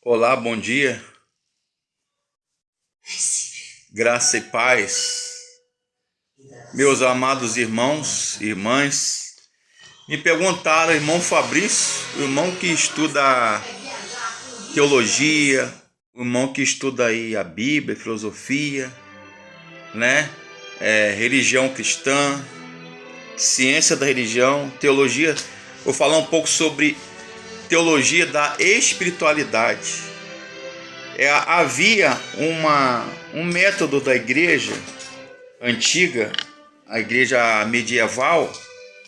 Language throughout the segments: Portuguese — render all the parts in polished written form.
Olá, bom dia, graça e paz, meus amados irmãos e irmãs. Me perguntaram, irmão Fabrício, o irmão que estuda teologia, o irmão que estuda aí a Bíblia, filosofia, né? Religião cristã, ciência da religião, teologia. Vou falar um pouco sobre teologia da espiritualidade. Havia um método da igreja antiga, a igreja medieval,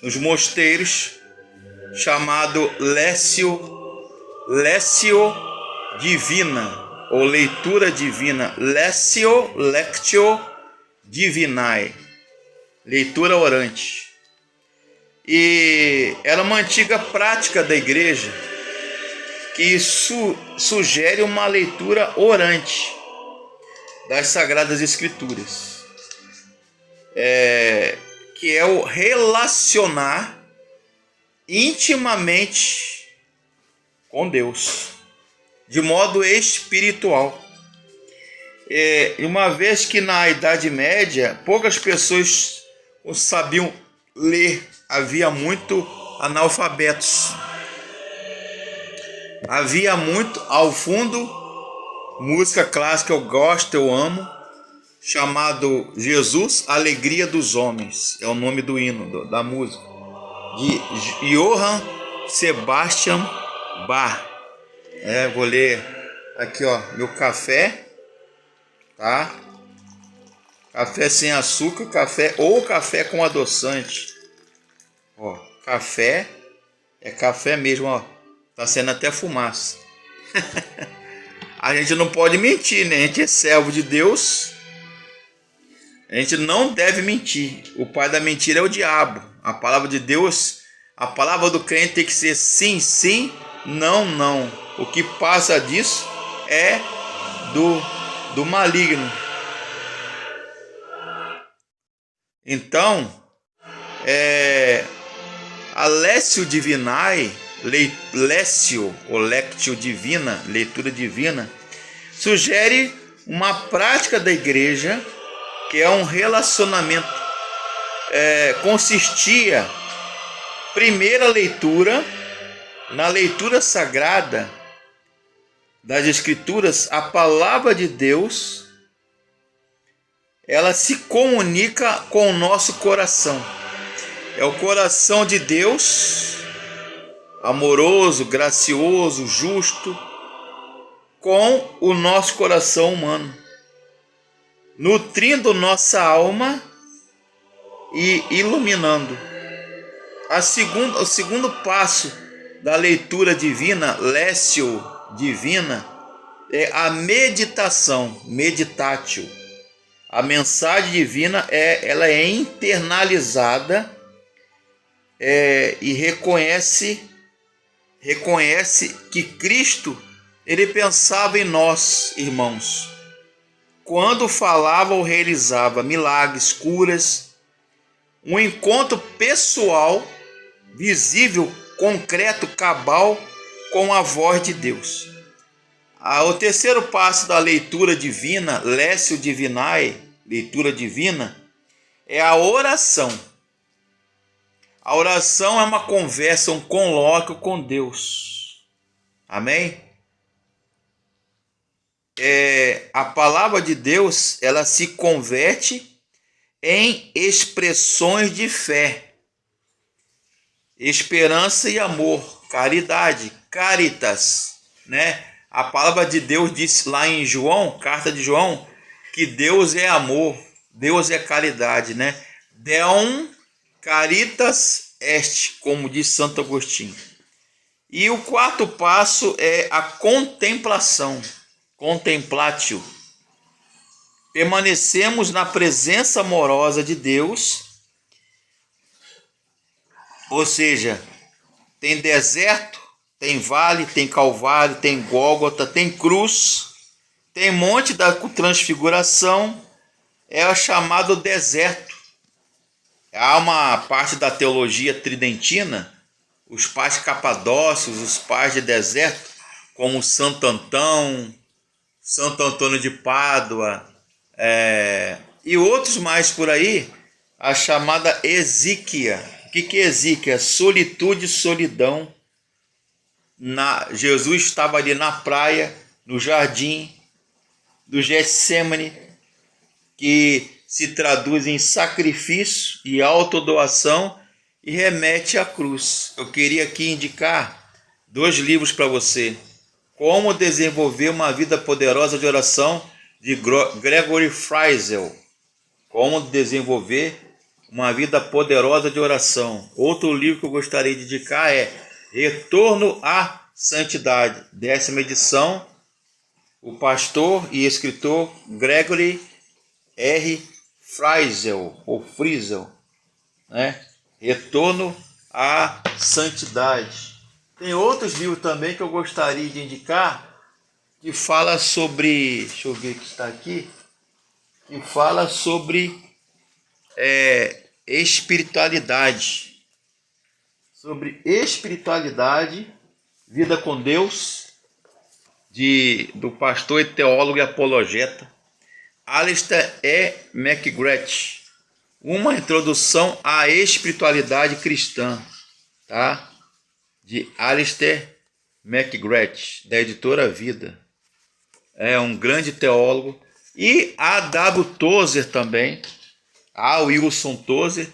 nos mosteiros, chamado Lectio Divina, ou leitura divina, Lectio Divinae, leitura orante. E era uma antiga prática da igreja que sugere uma leitura orante das Sagradas Escrituras, que é o relacionar intimamente com Deus, de modo espiritual. Uma vez que na Idade Média poucas pessoas sabiam ler, havia muito analfabetos. Havia muito, ao fundo, música clássica eu gosto, eu amo, chamado Jesus, Alegria dos Homens. É o nome do hino, da música, de Johann Sebastian Bach. Vou ler aqui, ó, meu café, tá? Café sem açúcar, café ou café com adoçante. Ó, café, é café mesmo, ó. Tá sendo até fumaça. A gente não pode mentir, né? A gente é servo de Deus. A gente não deve mentir. O pai da mentira é o diabo. A palavra de Deus, a palavra do crente tem que ser sim, sim, não, não. O que passa disso é do maligno. Então, a Lectio Divinae, Lectio Divina, leitura divina, sugere uma prática da igreja que é um relacionamento. Consistia, primeira leitura, na leitura sagrada das Escrituras, a palavra de Deus, ela se comunica com o nosso coração. É o coração de Deus, amoroso, gracioso, justo, com o nosso coração humano, nutrindo nossa alma e iluminando. O segundo passo da leitura divina, Lectio Divina, é a meditação, meditatio. A mensagem divina ela é internalizada e reconhece que Cristo, ele pensava em nós, irmãos, quando falava ou realizava milagres, curas, um encontro pessoal, visível, concreto, cabal com a voz de Deus. O terceiro passo da leitura divina, Lectio Divinae, leitura divina, é a oração. A oração é uma conversa, um colóquio com Deus. Amém? A palavra de Deus, ela se converte em expressões de fé, esperança e amor, caridade, caritas, né? A palavra de Deus diz lá em João, carta de João, que Deus é amor, Deus é caridade, né? Deum caritas est, como diz Santo Agostinho. E o quarto passo é a contemplação, contemplatio. Permanecemos na presença amorosa de Deus, ou seja, tem deserto, tem vale, tem calvário, tem Gólgota, tem cruz, tem monte da transfiguração, é o chamado deserto. Há uma parte da teologia tridentina, os pais capadócios, os pais de deserto, como Santo Antão, Santo Antônio de Pádua, e outros mais por aí, a chamada exíquia. O que é exíquia? Solitude e solidão. Jesus estava ali na praia, no jardim do Getsemane, que se traduz em sacrifício e autodoação e remete à cruz. Eu queria aqui indicar 2 livros para você. Como desenvolver uma vida poderosa de oração, de Gregory Friesel. Como desenvolver uma vida poderosa de oração. Outro livro que eu gostaria de indicar é Retorno à Santidade, 10ª edição. O pastor e escritor Gregory R. Friesel, ou Friesel, né? Retorno à Santidade. Tem outros livros também que eu gostaria de indicar, que fala sobre, deixa eu ver o que está aqui, que fala sobre espiritualidade. Sobre espiritualidade, vida com Deus, do pastor e teólogo e apologeta Alistair E. McGrath. Uma introdução à espiritualidade cristã, tá? De Alistair McGrath, da editora Vida. É um grande teólogo. E a W. Tozer também, a Wilson Tozer,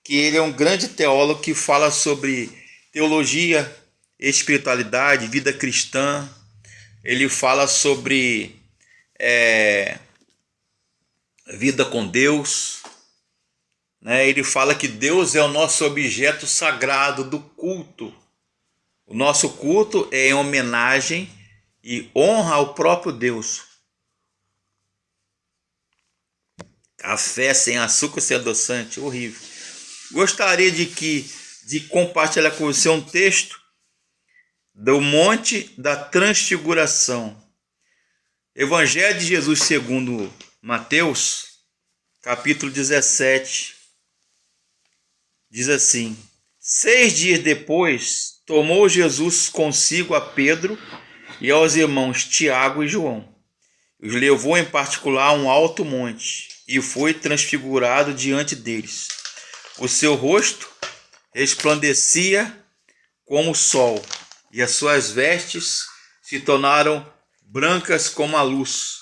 que ele é um grande teólogo que fala sobre teologia, espiritualidade, vida cristã. Ele fala sobre vida com Deus, né? Ele fala que Deus é o nosso objeto sagrado do culto. O nosso culto é em homenagem e honra ao próprio Deus. Café sem açúcar, sem adoçante, horrível. Gostaria de compartilhar com você um texto do Monte da Transfiguração. Evangelho de Jesus segundo Mateus, capítulo 17, diz assim: 6 dias depois, tomou Jesus consigo a Pedro e aos irmãos Tiago e João. Os levou em particular a um alto monte e foi transfigurado diante deles. O seu rosto resplandecia como o sol, e as suas vestes se tornaram brancas como a luz.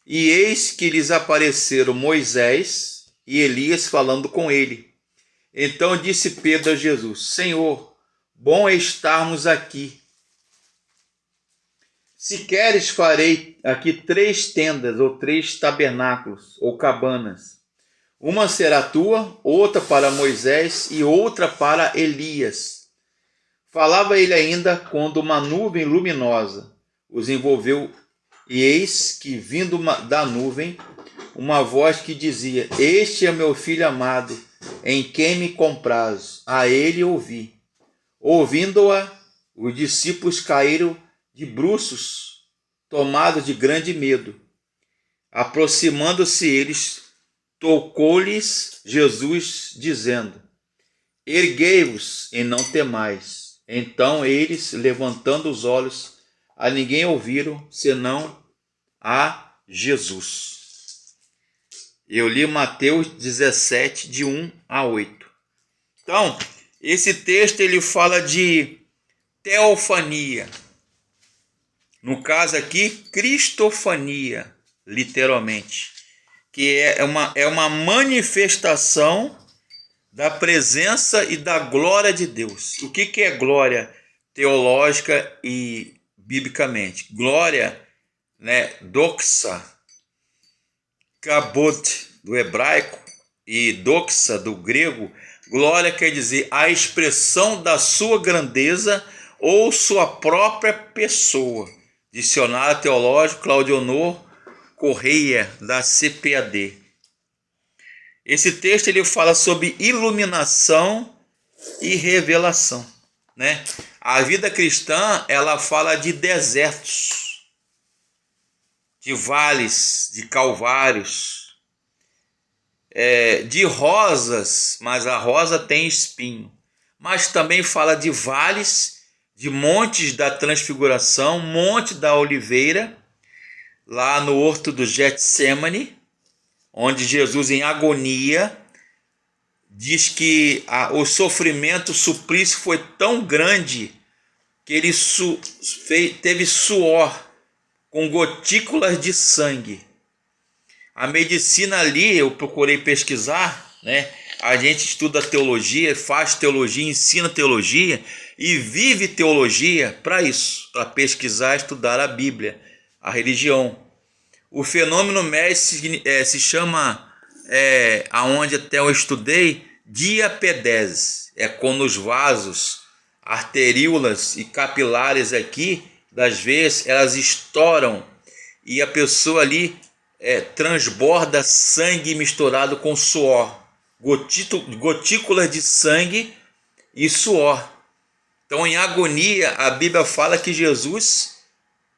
E eis que lhes apareceram Moisés e Elias falando com ele. Então disse Pedro a Jesus: Senhor, bom é estarmos aqui. Se queres, farei aqui 3 tendas, ou 3 tabernáculos, ou cabanas. Uma será tua, outra para Moisés e outra para Elias. Falava ele ainda quando uma nuvem luminosa os envolveu, e eis que, vindo da nuvem, uma voz que dizia: Este é meu filho amado, em quem me comprazo, a ele ouvi. Ouvindo-a, os discípulos caíram de bruços, tomados de grande medo. Aproximando-se eles, tocou-lhes Jesus, dizendo: Erguei-vos e não temais. Então eles, levantando os olhos, a ninguém ouviram, senão a Jesus. Eu li Mateus 17, de 1 a 8. Então, esse texto ele fala de teofania. No caso aqui, cristofania, literalmente. Que é uma manifestação da presença e da glória de Deus. O que é glória teológica e biblicamente? Glória, né, doxa, kabod do hebraico e doxa do grego. Glória quer dizer a expressão da sua grandeza ou sua própria pessoa. Dicionário Teológico Claudio Honor Correia, da CPAD. Esse texto ele fala sobre iluminação e revelação, né? A vida cristã ela fala de desertos, de vales, de calvários, de rosas, mas a rosa tem espinho. Mas também fala de vales, de Montes da Transfiguração, Monte da Oliveira, lá no horto do Getsemane, onde Jesus, em agonia, diz que o sofrimento, o suplício foi tão grande que ele teve suor com gotículas de sangue. A medicina ali, eu procurei pesquisar, né? A gente estuda teologia, faz teologia, ensina teologia e vive teologia para isso, para pesquisar, estudar a Bíblia, a religião. O fenômeno médico se chama, aonde até eu estudei, diapedese. É quando os vasos, arteríolas e capilares aqui das veias, elas estouram e a pessoa ali transborda sangue misturado com suor, gotículas de sangue e suor. Então, em agonia, a Bíblia fala que Jesus,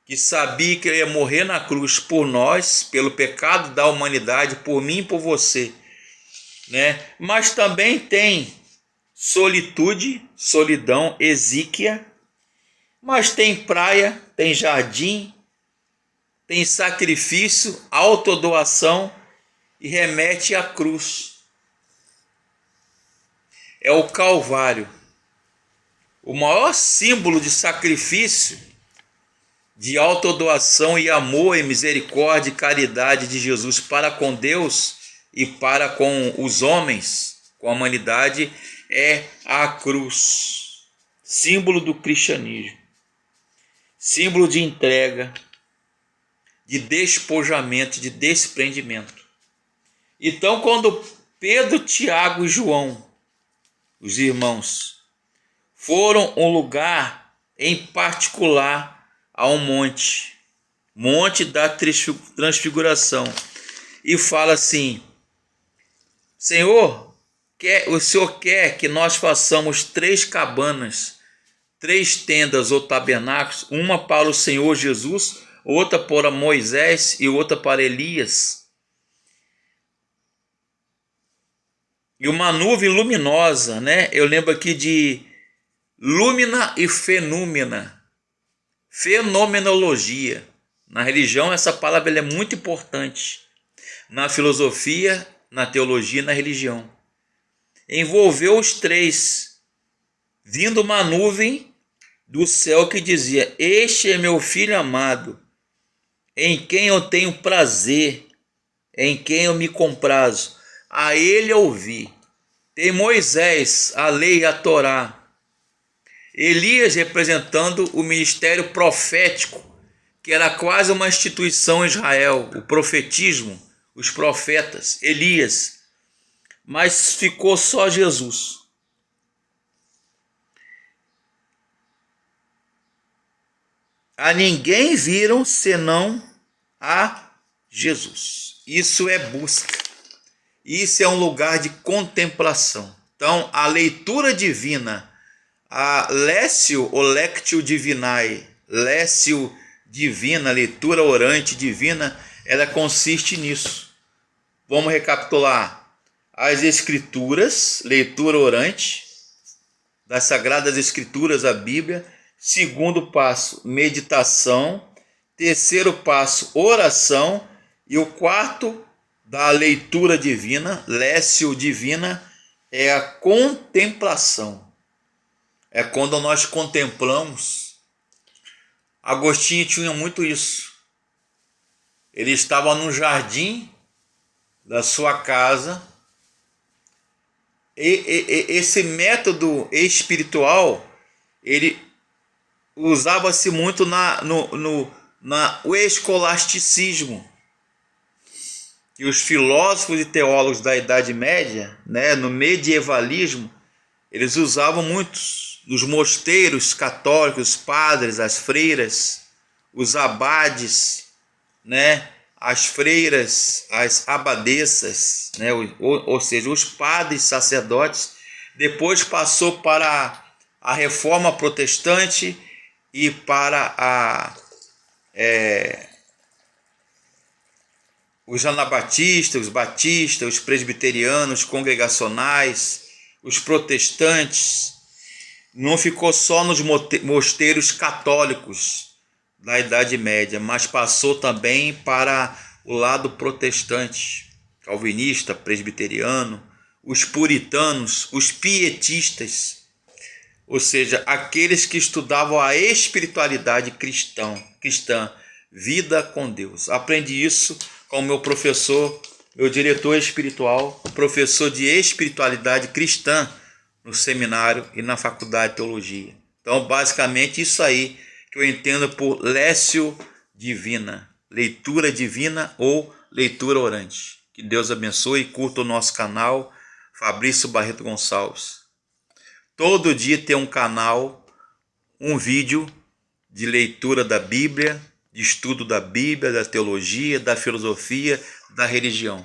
que sabia que ele ia morrer na cruz por nós, pelo pecado da humanidade, por mim e por você, né? Mas também tem solitude, solidão, exíquia, mas tem praia, tem jardim, tem sacrifício, autodoação e remete à cruz. É o Calvário. O maior símbolo de sacrifício, de autodoação e amor e misericórdia e caridade de Jesus para com Deus e para com os homens, com a humanidade, é a cruz. Símbolo do cristianismo. Símbolo de entrega, de despojamento, de desprendimento. Então, quando Pedro, Tiago e João, os irmãos, foram a um lugar em particular, a um monte da transfiguração, e fala assim: Senhor, o Senhor quer que nós façamos 3 cabanas, 3 tendas ou tabernáculos, uma para o Senhor Jesus, outra para Moisés e outra para Elias. E uma nuvem luminosa, né? Eu lembro aqui de lúmina e fenômena. Fenomenologia. Na religião, essa palavra ela é muito importante. Na filosofia, na teologia e na religião. Envolveu os 3, vindo uma nuvem do céu que dizia: Este é meu filho amado, em quem eu tenho prazer, em quem eu me comprazo. A ele ouvi. Tem Moisés, a lei e a Torá. Elias representando o ministério profético, que era quase uma instituição em Israel, o profetismo, os profetas, Elias. Mas ficou só Jesus. A ninguém viram senão a Jesus. Isso é busca. Isso é um lugar de contemplação. Então, a leitura divina, a Lécio ou Lectio Divinae, Lécio divina, leitura orante divina, ela consiste nisso. Vamos recapitular. As Escrituras, leitura orante das Sagradas Escrituras, a Bíblia. Segundo passo, meditação. Terceiro passo, oração. E o quarto, da leitura divina, Lécio divina, é a contemplação. É quando nós contemplamos. Agostinho tinha muito isso. Ele estava no jardim da sua casa. E esse método espiritual, ele usava-se muito no escolasticismo. E os filósofos e teólogos da Idade Média, né, no medievalismo, eles usavam muitos nos mosteiros católicos, os padres, as freiras, os abades, né, as freiras, as abadesas, né, ou seja, os padres sacerdotes. Depois passou para a Reforma Protestante e para os anabatistas, os batistas, os presbiterianos, congregacionais, os protestantes. não ficou só nos mosteiros católicos da Idade Média, mas passou também para o lado protestante, calvinista, presbiteriano, os puritanos, os pietistas, ou seja, aqueles que estudavam a espiritualidade cristã, vida com Deus. Aprendi isso com o meu professor, meu diretor espiritual, professor de espiritualidade cristã no seminário e na faculdade de teologia. Então, basicamente, isso aí que eu entendo por lécio divina, leitura divina ou leitura orante. Que Deus abençoe e curta o nosso canal, Fabrício Barreto Gonçalves. Todo dia tem um canal, um vídeo de leitura da Bíblia, de estudo da Bíblia, da teologia, da filosofia, da religião.